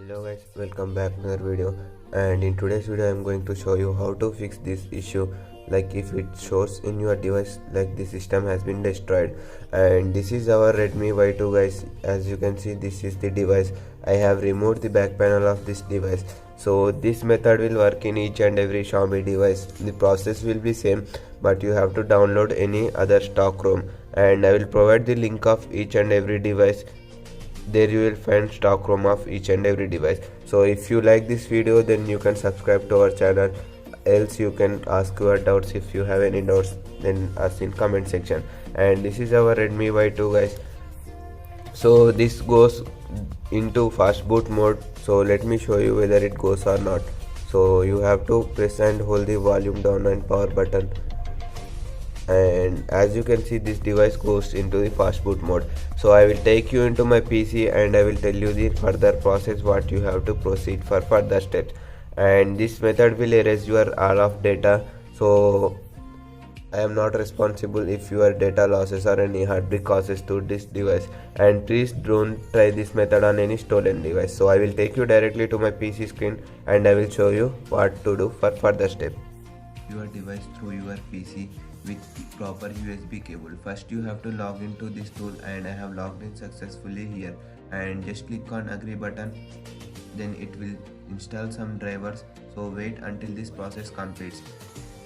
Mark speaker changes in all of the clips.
Speaker 1: Hello guys, welcome back to another video. And in today's video I'm going to show you how to fix this issue, like if it shows in your device like the system has been destroyed. And this is our Redmi Y2 guys. As you can see, this is the device. I have removed the back panel of this device. So this method will work in each and every Xiaomi device. The process will be same, but you have to download any other stock ROM, and I will provide the link of each and every device. There you will find stock ROM of each and every device. So if you like this video, then you can subscribe to our channel, else you can ask your doubts. If you have any doubts, then ask in comment section. And this is our Redmi Y2 guys. So this goes into fast boot mode, so let me show you whether it goes or not. So you have to press and hold the volume down and power button, and as you can see, this device goes into the fast boot mode. So I will take you into my PC and I will tell you the further process, what you have to proceed for further steps. And this method will erase your all of data, so I am not responsible if your data losses or any hard disk causes to this device. And please don't try this method on any stolen device. So I will take you directly to my PC screen and I will show you what to do for further step. Your device through your PC with proper USB cable. First you have to log into this tool, and I have logged in successfully here. And just click on agree button, then it will install some drivers, so wait until this process completes.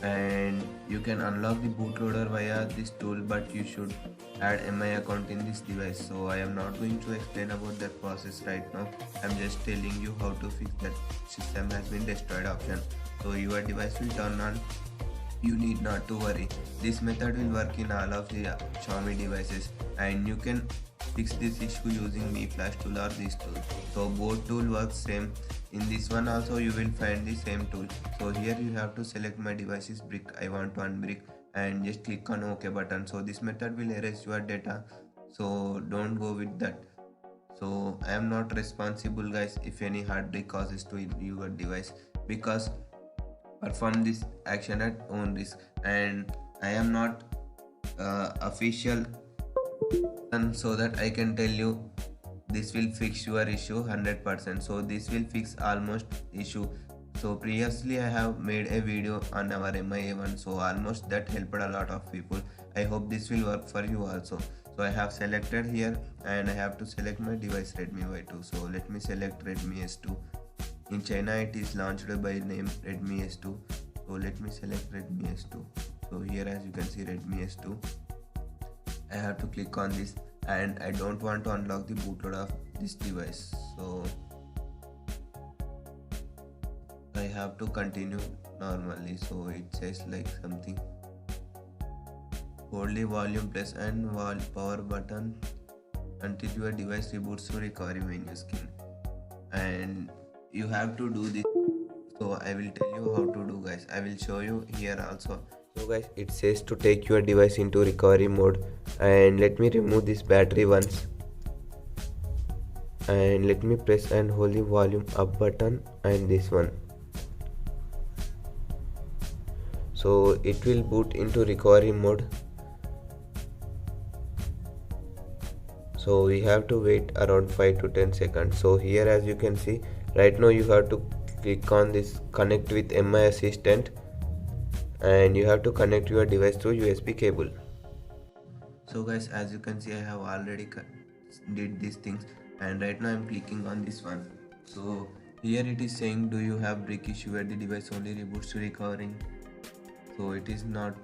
Speaker 1: And you can unlock the bootloader via this tool, but you should add MI account in this device. So I am not going to explain about that process right now. I'm just telling you how to fix that system has been destroyed option. So your device will turn on. You need not to worry. This method will work in all of the Xiaomi devices, and you can fix this issue using Mi Flash tool or this tool. So both tool works same. In this one also you will find the same tool. So here you have to select my device's brick. I want one brick, and just click on OK button. So this method will erase your data. So don't go with that. So I am not responsible guys if any hard disk causes to your device, because perform this action at own risk, and I am not official, and so that I can tell you this will fix your issue 100%. So this will fix almost issue. So previously I have made a video on our MIA1, so almost that helped a lot of people. I hope this will work for you also. So I have selected here, and I have to select my device Redmi Y2. So let me select Redmi S2. In China it is launched by name Redmi S2. So let me select Redmi S2. So here as you can see Redmi S2. I have to click on this, and I don't want to unlock the bootloader of this device. So I have to continue normally. So it says like something. Hold the volume plus and power button until your device reboots to recovery menu screen. And you have to do this. So I will tell you how to do guys. I will show you here also. So guys, it says to take your device into recovery mode, and let me remove this battery once, and let me press and hold the volume up button and this one. So it will boot into recovery mode. So we have to wait around 5 to 10 seconds. So here as you can see, right now you have to click on this connect with MI assistant, and you have to connect your device through USB cable. So guys, as you can see, I have already did these things, and right now I'm clicking on this one. So here it is saying, do you have brick issue where the device only reboots to recovering? So it is not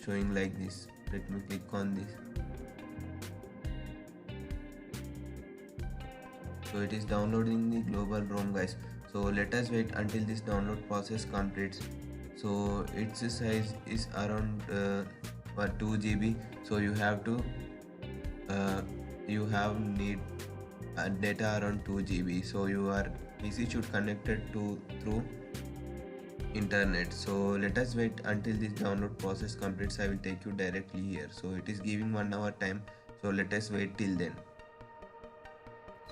Speaker 1: showing like this. Let me click on this. So it is downloading the global ROM guys. So let us wait until this download process completes. So its size is around 2 GB. So you have to need data around 2 GB. So your PC should connected to through internet. So let us wait until this download process completes. I will take you directly here. So it is giving 1 hour time. So let us wait till then.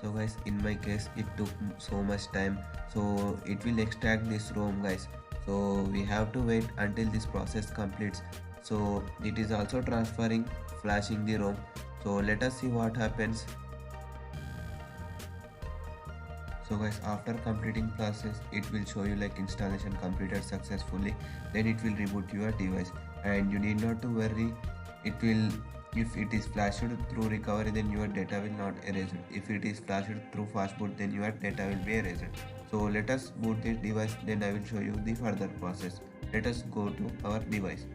Speaker 1: So guys, in my case it took so much time, so it will extract this ROM guys. So we have to wait until this process completes. So it is also transferring, flashing the ROM. So let us see what happens. So guys, after completing process, it will show you like installation completed successfully. Then it will reboot your device, and you need not to worry. It will, if it is flashed through recovery, then your data will not erase it. If it is flashed through fastboot, then your data will be erased. So let us boot this device, then I will show you the further process. Let us go to our device.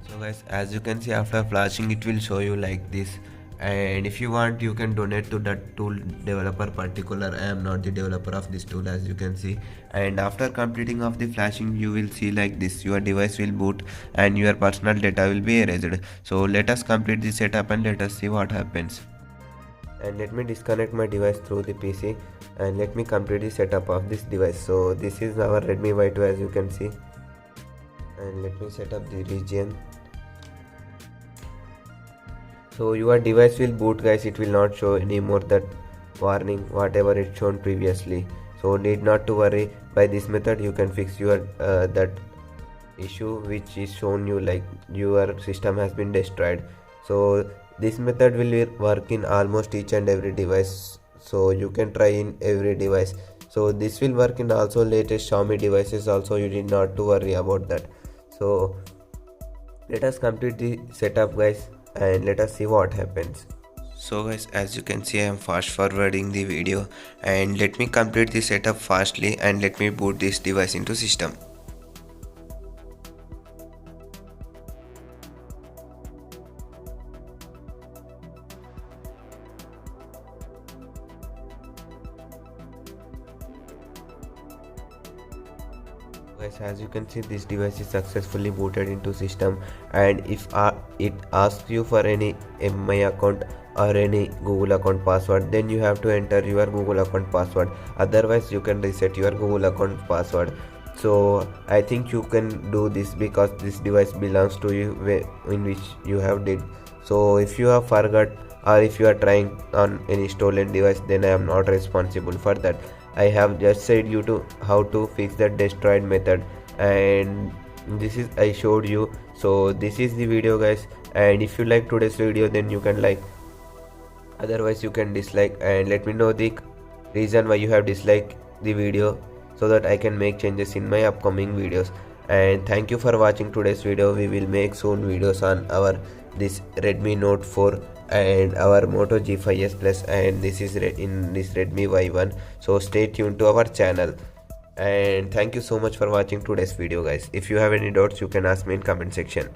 Speaker 1: So guys, as you can see, after flashing it will show you like this, and if you want you can donate to that tool developer particular. I am not the developer of this tool, as you can see. And after completing of the flashing, you will see like this, your device will boot and your personal data will be erased. So let us complete the setup and let us see what happens. And let me disconnect my device through the PC, and let me complete the setup of this device. So this is our Redmi Y2, as you can see, and let me set up the region. So your device will boot guys, it will not show anymore that warning whatever it shown previously. So need not to worry. By this method you can fix your that issue which is shown you like your system has been destroyed. So this method will work in almost each and every device, so you can try in every device. So this will work in also latest Xiaomi devices also, you need not to worry about that. So let us complete the setup guys, and let us see what happens. So guys, as you can see, I am fast forwarding the video, and let me complete the setup fastly, and let me boot this device into system. Guys, as you can see, this device is successfully booted into system, and if it asks you for any MI account or any Google account password, then you have to enter your Google account password, otherwise you can reset your Google account password. So I think you can do this because this device belongs to you in which you have did. So if you have forgot or if you are trying on any stolen device, then I am not responsible for that. I have just said you to how to fix that destroyed method, and this is I showed you. So this is the video guys, and if you like today's video then you can like, otherwise you can dislike, and let me know the reason why you have disliked the video so that I can make changes in my upcoming videos. And thank you for watching today's video. We will make soon videos on our this Redmi Note 4 and our Moto G5s Plus, and this is in this Redmi Y1. So stay tuned to our channel, and thank you so much for watching today's video guys. If you have any doubts you can ask me in comment section.